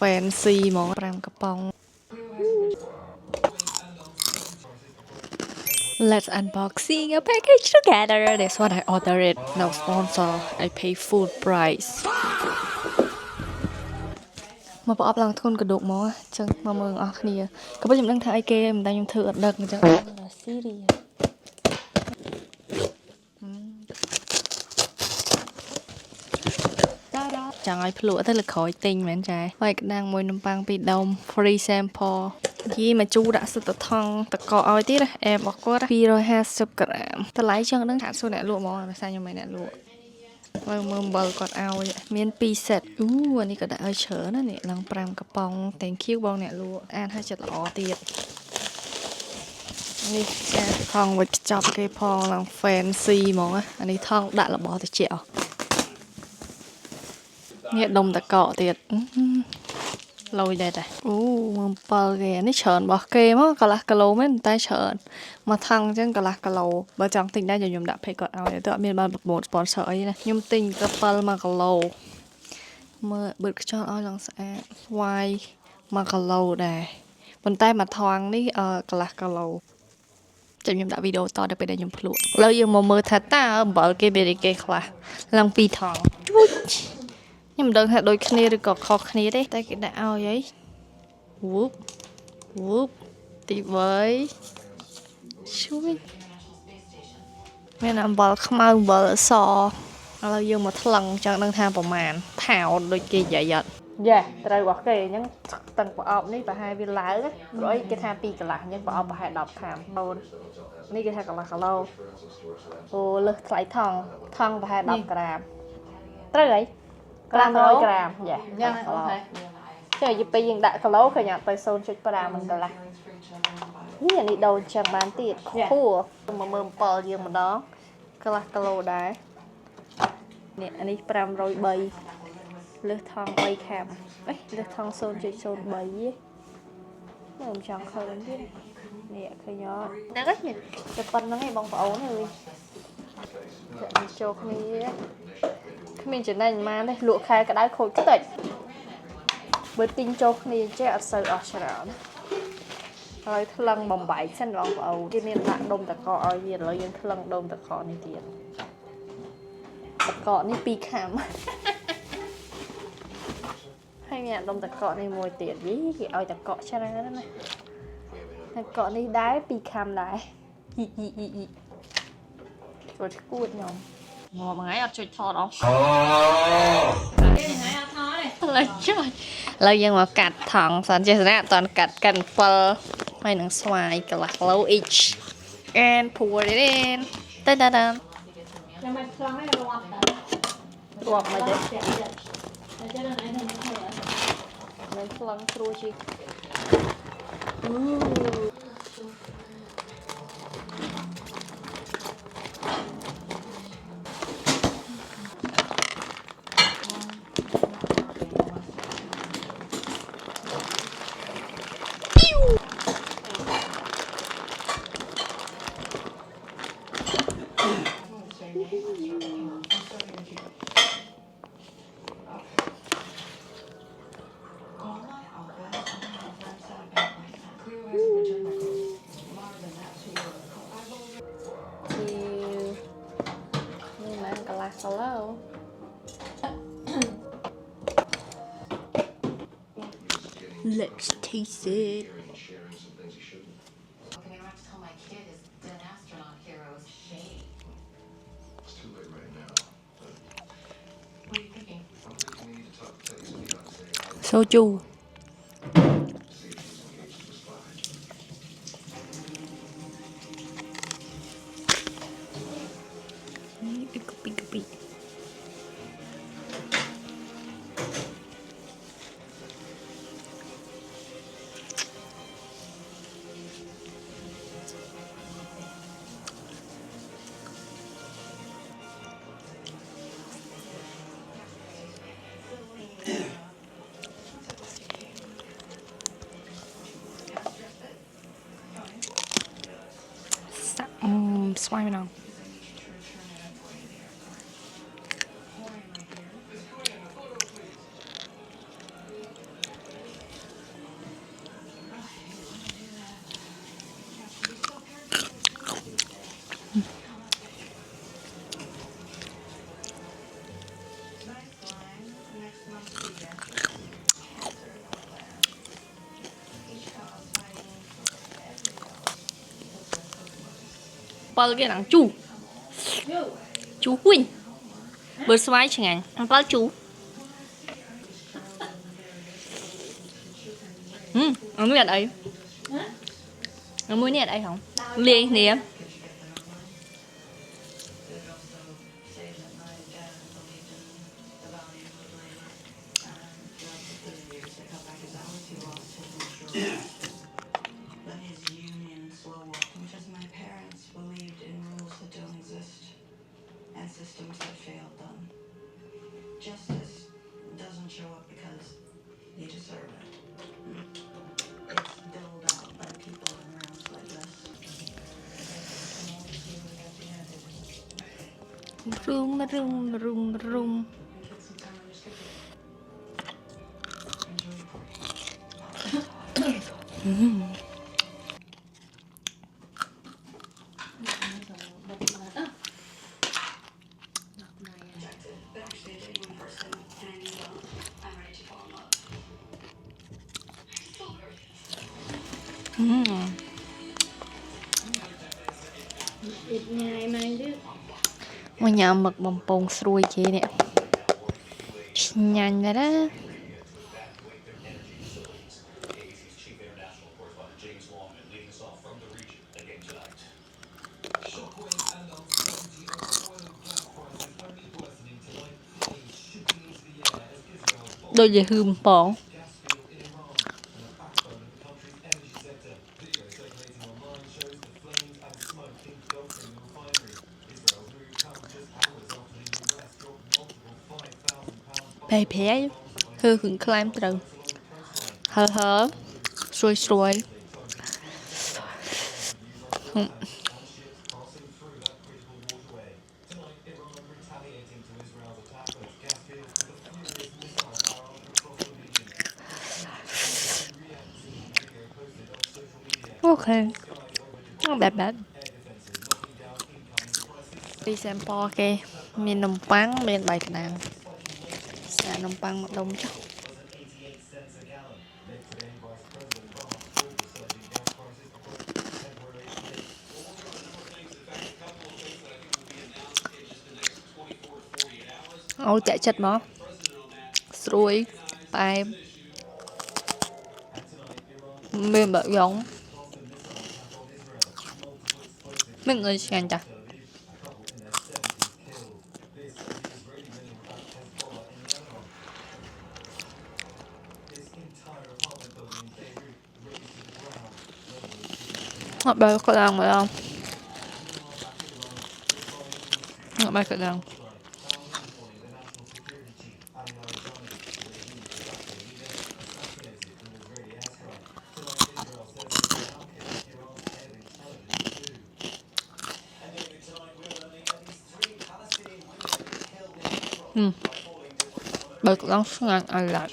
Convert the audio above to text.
fancy ហ្មង5កំប៉ុង Let's unboxing a package together. That's what I ordered. No sponsor. I pay full price. មកប្រអប់ឡើងធុនកដុកមកចឹងមកមើលអស់គ្នាក៏ប៉ុន្តែខ្ញុំដឹងថាអីគេមិនតែខ្ញុំធ្វើអត់ដឹកអញ្ចឹងស៊ីរីចង់ឲ្យភ្លក់ទៅលើក្រោយទិញមែនចាហើយក្តាំងមួយនំប៉័ងពីរដុំ free sample យីមកជូរដាក់សិតថងតកឲ្យទៀតអែបរបស់គាត់250ក្រាមតម្លៃចឹងហ្នឹងថាសួរអ្នកលក់ហ្មងភាសាខ្ញុំមិនអ្នកលក់មើលអំបិលគាត់ឲ្យមាន2 set អានេះក៏ដាក់ឲ្យច្រើនណានេះឡើង5កំប៉ុង thank you បងអ្នកលក់អានឲ្យចិត្តល្អទៀតនេះចាថងវិចខ្ចប់គេផងឡើង fancy ហ្មងអានេះថងដាក់របស់តិចអស់នេះដុំតកទៀតលុយដែរតា7គេនេះច្រើនរបស់គេមកកន្លះគីឡូមែនតែច្រើនមកថងអញ្ចឹងកន្លះគីឡូបើចង់ទិញដែរខ្ញុំដាក់ page គាត់ឲ្យទៅអត់មានបានប្រម៉ូទ sponsor អីណាខ្ញុំទិញកប៉ិល1គីឡូមើលបឺតខ្យល់ឲ្យឡើងស្អាតស្វាយ1គីឡូដែរប៉ុន្តែមួយថងនេះកន្លះគីឡូចាំខ្ញុំដាក់វីដេអូតទៅពេលដែលខ្ញុំភ្លក់ឥឡូវយើងមកមើលថាតើអំបិលគេមានអីគេខ្លះឡើង2ថងខ្ញុំមិនដឹងថាដូចគ្នាឬក៏ខុសគ្នាទេតែគេដាក់ឲ្យអីវូបទី3ជួយមានអំបិលខ្មៅអំបិលសឥឡូវយើងមកថ្លឹងចង់ដឹងថាប្រមាណថោនដូចគេនិយាយអត់យ៉ាត្រូវរបស់គេអញ្ចឹងតឹងប្រអប់នេះប្រហែលវាឡើងព្រោះអីគេថា2កន្លះអញ្ចឹងប្រអប់ប្រហែល10ខាំអូននេះគេថាកន្លះគីឡូអូលើសថ្លៃថងប្រហែល10ក្រាមត្រូវហើយកន្លះ100ក្រាមយ៉ាយ៉ាងអូខេចុះពេលយើងដាក់គីឡូឃើញអត់ទៅ 0.5 មិនកន្លះនេះអានេះដូរអញ្ចឹងបានទៀតខ្ពស់មកមើល7យើងម្ដងកន្លះគីឡូដែរនេះអានេះ503លើសថង3ខាំលើសថង 0.03 មើលមិនចង់ឃើញទៀតនេះឃើញអត់ហ្នឹងនេះតែប៉ុណ្្នឹងឯងបងប្អូនអើយចាក់ចូលគ្នាគ្មានចំណេញប៉ុន្មានទេលក់ខែក្តៅខូចខ្ទេចបើទិញចូលគ្នាចេះអត់សូវអស់ច្រើនហើយថ្លឹងបំបែកសិនបងប្អូនគេមានដាក់ដុំតកឲ្យវាឥឡូវយើងថ្លឹងដុំតកនេះទៀតតកនេះ2ខាំហើយមានដុំតកនេះមួយទៀតយីគេឲ្យតកច្រើនណាតកនេះដែរ2ខាំដែរយីចូលឈួតខ្ញុំមកមួយថ្ងៃអត់ជួយថតអស់គេថ្ងៃអត់ថតទេឡើយជួយឥឡូវយើងមកកាត់ថងសិនចេះណាអត់តាន់កាត់កាន់7ហើយនឹងស្វាយកន្លះគីឡូ each and pour it in តាខ្ញុំមិនខ្លាំងទេរាប់មិនទេមិនខ្លាំងគ្រូជីHello. Let's taste it. Soju. Swai mình không? bơ cái nặng chú huynh bơ xoay chẳng hạn ăn bơ chú ăn muối ấy ăn muối nè đây không liền nè systems that failed them. Justice doesn't show up because you deserve it. It's doled out by people in rooms like this. Rung. Ít ngày mai chứ. Mà nhà mực bồng bông xuôi chị nè nhanh rồi đó đôi về hương bỏ bé bé hư hưởng climb từ hơ xuôi ok not bad đi xem po kê miền nông páng miền bài nàng xà nông páng một đông chắc ôi chạy chật mà xuôi bài miền bờ giống mình người xem chả họ bay có đang phải không họ bay có đang bay có đang ngang ai lại